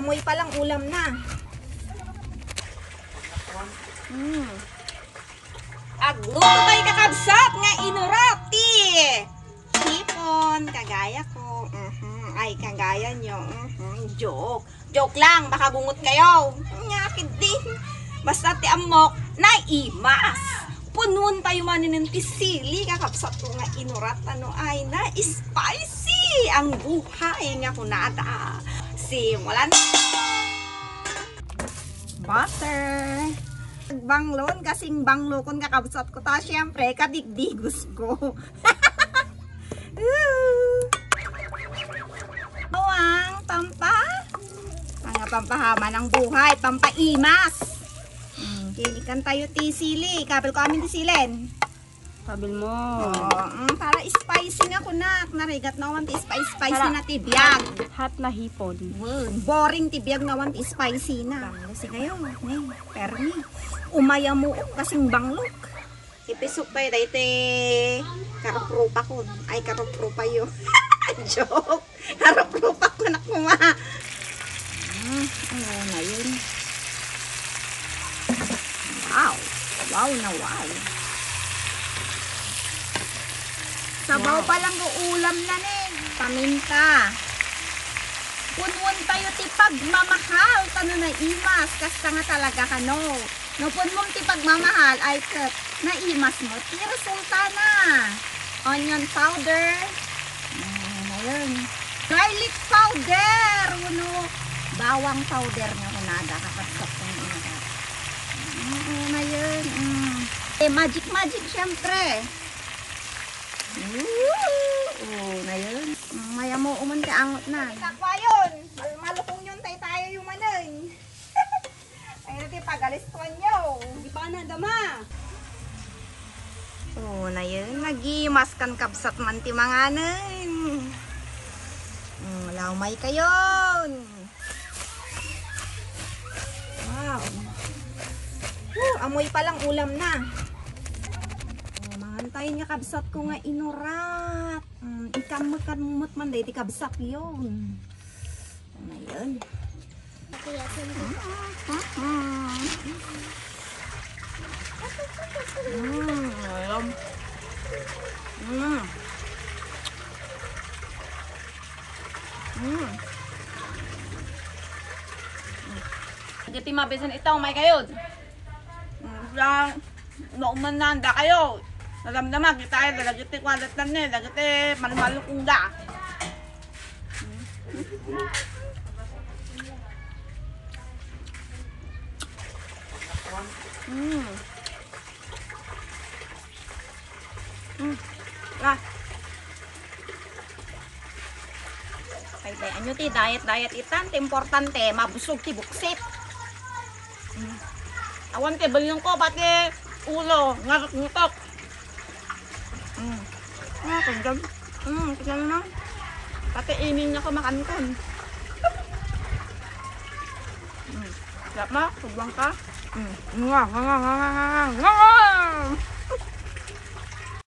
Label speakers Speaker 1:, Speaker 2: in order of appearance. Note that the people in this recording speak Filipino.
Speaker 1: amoy pa lang ulam na. Agluto tayo kakabsat nga inurati. Hipon, kagaya ko. Ay, kagaya nyo. Joke. Joke lang, baka gungot kayo. Nyakid din. Basta ti amok, naimas. Punuan tayo manin ng tisili. Kakabsat ko nga inurat. Ano ay na spicy. Ang buhay nga kunada. Simulan. Butter. Banglon, kasing banglo kon kakabsat ko. Ta, syempre, kadigdigos ko. Awang, pampahama ng buhay, pampaimas. Kinikan tayo tisili. Kabil ko amin tisilin.
Speaker 2: Kabil mo.
Speaker 1: Para spicy nga kunak. Narigat na wan ti spicy na tibiyag.
Speaker 2: Hot na hipon.
Speaker 1: Boring tibiyag na wan ti spicy na. Kasi kayo, permi. Umaya mo kasing banglok. Ipisok pa yun, dahil karuprupa ko. Ay, karuprupa yun. Joke. Karuprupa ko na kuma. Ano na yun? Wow. Wow na wow. Sabaw pa lang ko ulam na paminta. Punwan tayo ti pagmamahal. Tano na imas. Kasta nga talaga ka no. No punwan ti pagmamahal ay naimas mo. Ti resulta na. Onion powder. Ayun. Garlic powder. Uno. Bawang powder nga kunada. Kakasap ko nga inagad. Na yun. Magic syempre. Na yun. Maya mo umunti angot na. Takwa yun. Malukong yun tayo yung manay. Ay natin pagalistuan nyo. Di pa na dama. Na yun. Nagimaskan kapsat man ti mga nan. Laumay kayon. Wow. Amoy pa lang ulam na. Mangantayin nga kabsat ko nga inurat. Ikamot man day, di kabsat yun. Ano yun? Alam.
Speaker 2: Gati mabisan itaw may kayo. Nauman nanda kayo. Naramdaman kita ay dagiti kwalat na ni, dagiti malmalukong da.
Speaker 1: Kaya nyo ti diet itan, importante mabusog ti buksit.
Speaker 2: Awan ti balyon ko pati ulo ngarot-ngutok.
Speaker 1: Kagam. Kagam na.
Speaker 2: Pati ining na ko makankon. Sarap na, subwang ka.
Speaker 1: Nga.